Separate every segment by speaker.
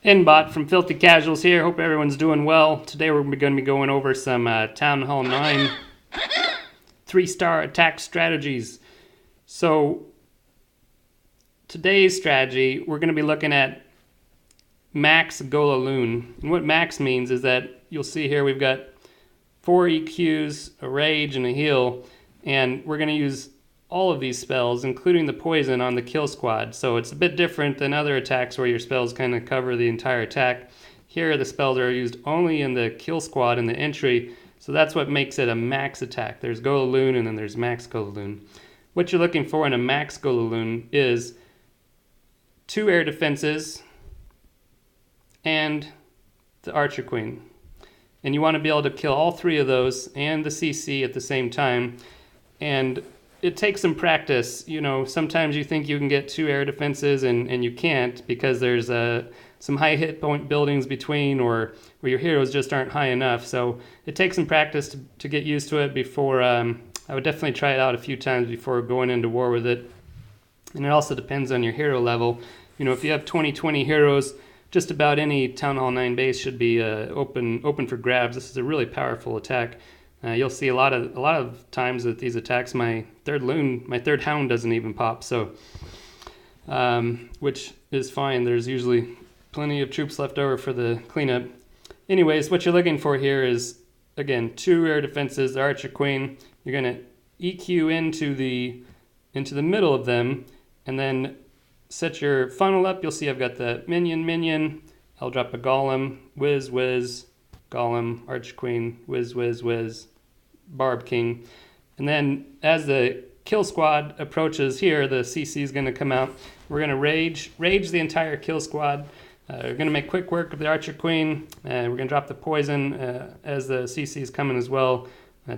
Speaker 1: Inbot from Filthy Casuals here. Hope everyone's doing well. Today we're going to be going over some Town Hall 9 3-star attack strategies. So today's strategy, we're going to be looking at Max GoLaLoon. And what Max means is that you'll see here we've got 4 EQs, a rage, and a heal. And we're going to use all of these spells, including the poison, on the kill squad. So it's a bit different than other attacks where your spells kind of cover the entire attack. Here the spells are used only in the kill squad in the entry, so that's what makes it a max attack. There's GoLaLoon and then there's Max GoLaLoon. What you're looking for in a Max GoLaLoon is 2 air defenses and the Archer Queen. And you want to be able to kill all 3 of those and the CC at the same time. And it takes some practice. You know, sometimes you think you can get 2 air defenses and you can't because there's some high hit point buildings between, or where your heroes just aren't high enough. So it takes some practice to get used to it before. I would definitely try it out a few times before going into war with it. And it also depends on your hero level. You know, if you have 20 heroes, just about any Town Hall 9 base should be open for grabs. This is a really powerful attack. You'll see a lot of times that these attacks, my third hound doesn't even pop, so which is fine. There's usually plenty of troops left over for the cleanup. Anyways, what you're looking for here is, again, 2 air defenses, the Archer Queen. You're gonna EQ into the middle of them, and then set your funnel up. You'll see I've got the minion. I'll drop a golem, whiz, golem, Archer Queen, whiz, Barb King. And then as the kill squad approaches here, the CC is going to come out. We're going to rage the entire kill squad. We're going to make quick work of the Archer Queen. We're going to drop the poison as the CC is coming as well.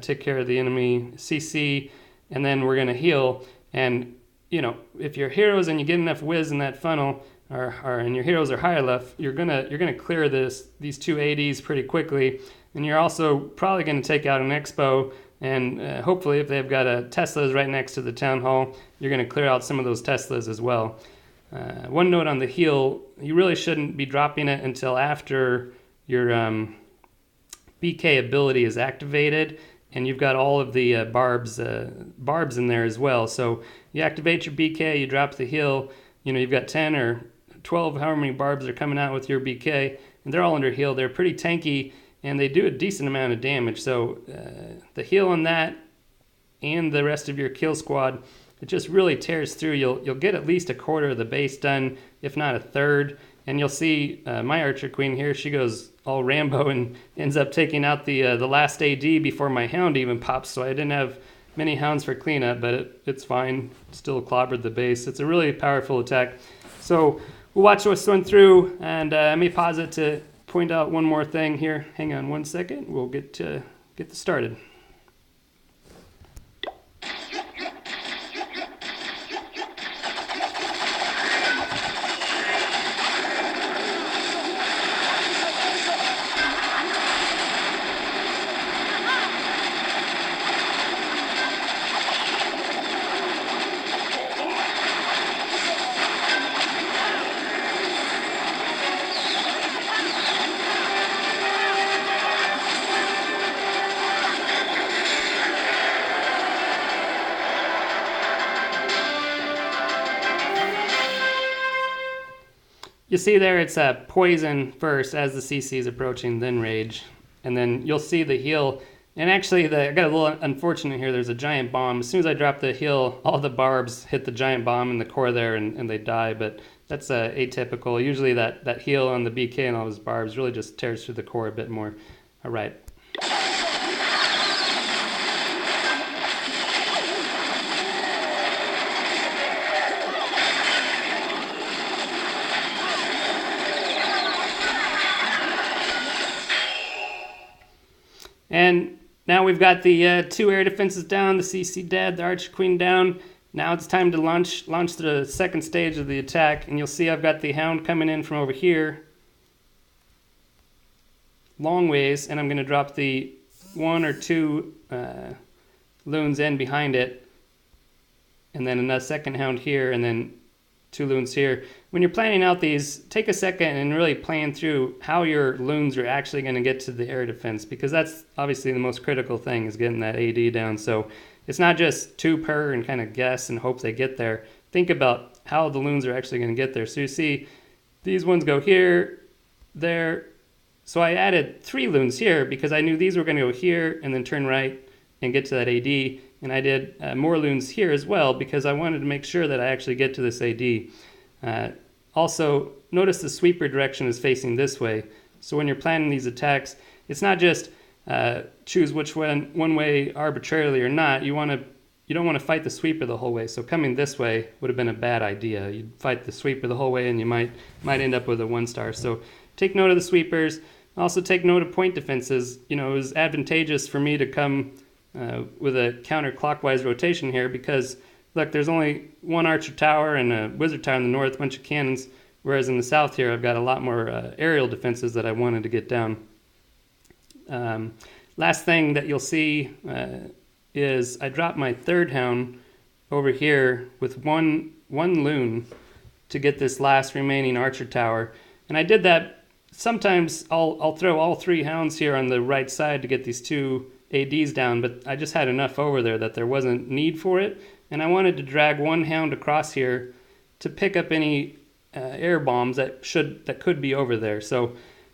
Speaker 1: Take care of the enemy CC, and then we're going to heal. And you know, if your heroes and you get enough whiz in that funnel, and your heroes are high enough, you're gonna clear these 2 ADs pretty quickly, and you're also probably gonna take out an Expo, and hopefully if they've got a Teslas right next to the Town Hall, you're gonna clear out some of those Teslas as well. One note on the heal: you really shouldn't be dropping it until after your BK ability is activated, and you've got all of the barbs in there as well. So you activate your BK, you drop the heal. You know, you've got 10 or 12, however many barbs are coming out with your BK, and they're all under heal. They're pretty tanky, and they do a decent amount of damage. So the heal on that and the rest of your kill squad, it just really tears through. You'll get at least a quarter of the base done, if not a third. And you'll see my Archer Queen here, she goes all Rambo and ends up taking out the last AD before my hound even pops. So I didn't have many hounds for cleanup, but it's fine. Still clobbered the base. It's a really powerful attack. So we'll watch this one through, and let me pause it to point out one more thing here. Hang on one second. We'll get this started. You see there, it's poison first as the CC is approaching, then rage. And then you'll see the heal. And actually, I got a little unfortunate here. There's a giant bomb. As soon as I drop the heal, all the barbs hit the giant bomb in the core there, and they die. But that's atypical. Usually that heal on the BK and all those barbs really just tears through the core a bit more. All right. And now we've got the 2 air defenses down, the CC dead, the Archer Queen down. Now it's time to launch the second stage of the attack, and you'll see I've got the hound coming in from over here, long ways, and I'm going to drop the 1 or 2 loons in behind it, and then another second hound here, and then two loons here. When you're planning out these, take a second and really plan through how your loons are actually going to get to the air defense, because that's obviously the most critical thing, is getting that AD down. So it's not just two per and kind of guess and hope they get there. Think about how the loons are actually going to get there. So you see these ones go here, there. So I added 3 loons here because I knew these were going to go here and then turn right and get to that AD. And I did more loons here as well because I wanted to make sure that I actually get to this AD. Also, notice the sweeper direction is facing this way. So when you're planning these attacks, it's not just choose which one way arbitrarily or not. You don't want to fight the sweeper the whole way. So coming this way would have been a bad idea. You'd fight the sweeper the whole way and you might end up with a 1-star. So take note of the sweepers. Also take note of point defenses. You know, it was advantageous for me to come with a counterclockwise rotation here because, look, there's only one archer tower and a wizard tower in the north, a bunch of cannons, whereas in the south here I've got a lot more aerial defenses that I wanted to get down. Last thing that you'll see is I dropped my third hound over here with one loon to get this last remaining archer tower, and I did that. Sometimes I'll throw all 3 hounds here on the right side to get these 2 ADs down, but I just had enough over there that there wasn't need for it, and I wanted to drag 1 hound across here to pick up any air bombs that could be over there. So,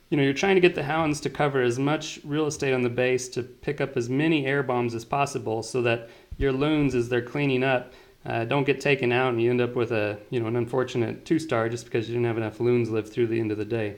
Speaker 1: you know, you're trying to get the hounds to cover as much real estate on the base to pick up as many air bombs as possible, so that your loons, as they're cleaning up, don't get taken out and you end up with an unfortunate 2-star just because you didn't have enough loons live through the end of the day.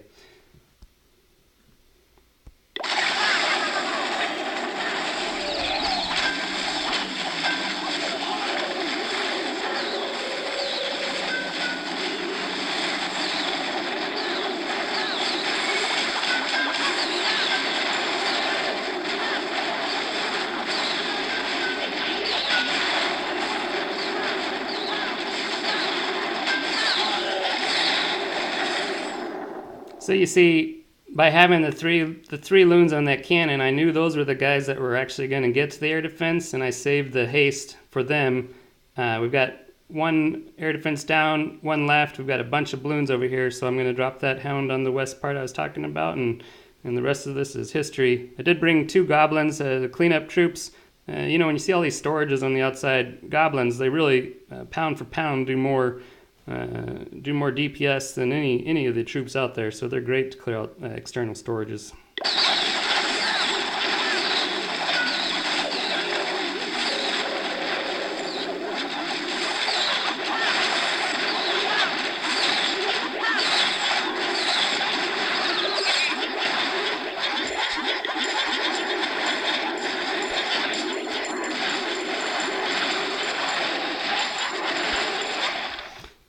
Speaker 1: So you see, by having the three loons on that cannon, I knew those were the guys that were actually going to get to the air defense, and I saved the haste for them. We've got 1 air defense down, 1 left. We've got a bunch of balloons over here, so I'm going to drop that hound on the west part I was talking about, and the rest of this is history. I did bring 2 goblins to clean up troops. When you see all these storages on the outside, goblins, they really, pound for pound, do more DPS than any of the troops out there, so they're great to clear out external storages.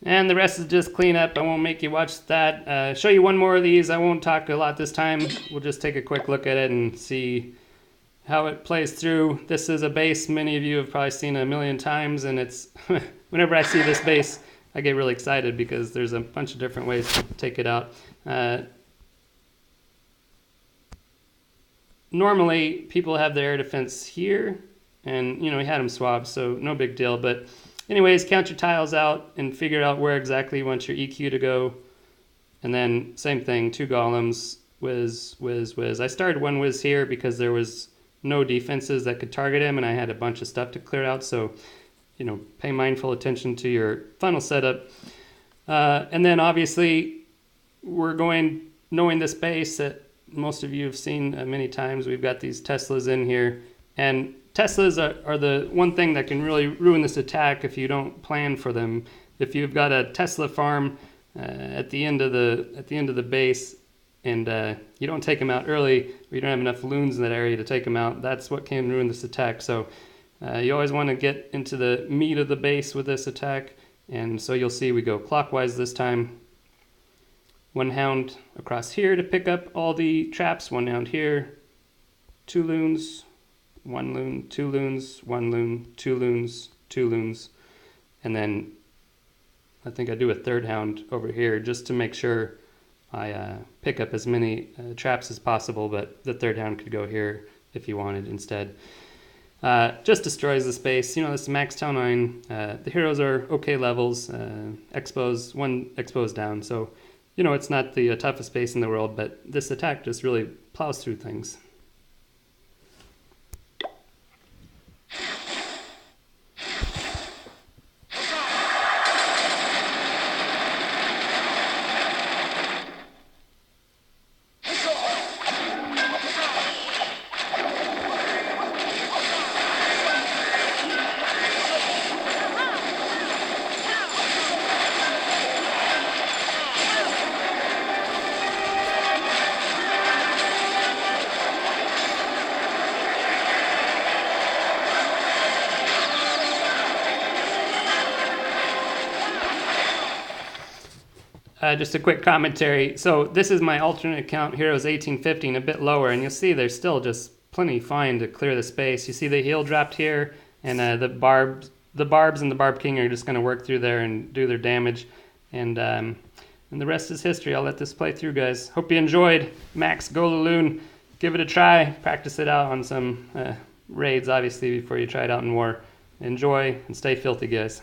Speaker 1: And the rest is just cleanup. I won't make you watch that. Show you one more of these. I won't talk a lot this time. We'll just take a quick look at it and see how it plays through. This is a base many of you have probably seen a million times, and it's whenever I see this base, I get really excited because there's a bunch of different ways to take it out. Normally, people have their air defense here, and we had them swapped, so no big deal. But anyways, count your tiles out and figure out where exactly you want your EQ to go. And then same thing, 2 golems, whiz, whiz, whiz. I started 1 whiz here because there was no defenses that could target him and I had a bunch of stuff to clear out. So, pay mindful attention to your funnel setup. And then obviously we're knowing this base that most of you have seen many times. We've got these Teslas in here, and Teslas are the one thing that can really ruin this attack if you don't plan for them. If you've got a Tesla farm at the end of the base and you don't take them out early, or you don't have enough loons in that area to take them out, that's what can ruin this attack. So you always want to get into the meat of the base with this attack, and so you'll see we go clockwise this time. 1 hound across here to pick up all the traps, 1 hound here, 2 loons, 1 loon, 2 loons, 1 loon, 2 loons, 2 loons, and then I think I do a 3rd hound over here just to make sure I pick up as many traps as possible, but the 3rd hound could go here if you wanted instead. Just destroys the space. You know, this is Max TH9. The heroes are okay levels. Expos, one expos down. So, you know, it's not the toughest base in the world, but this attack just really plows through things. Just a quick commentary. So this is my alternate account, Heroes 1815, a bit lower, and you'll see there's still just plenty fine to clear the space. You see the heal dropped here, and the barbs and the Barb King are just going to work through there and do their damage. And the rest is history. I'll let this play through, guys. Hope you enjoyed. Max GoLaLoon. Give it a try. Practice it out on some raids, obviously, before you try it out in war. Enjoy and stay filthy, guys.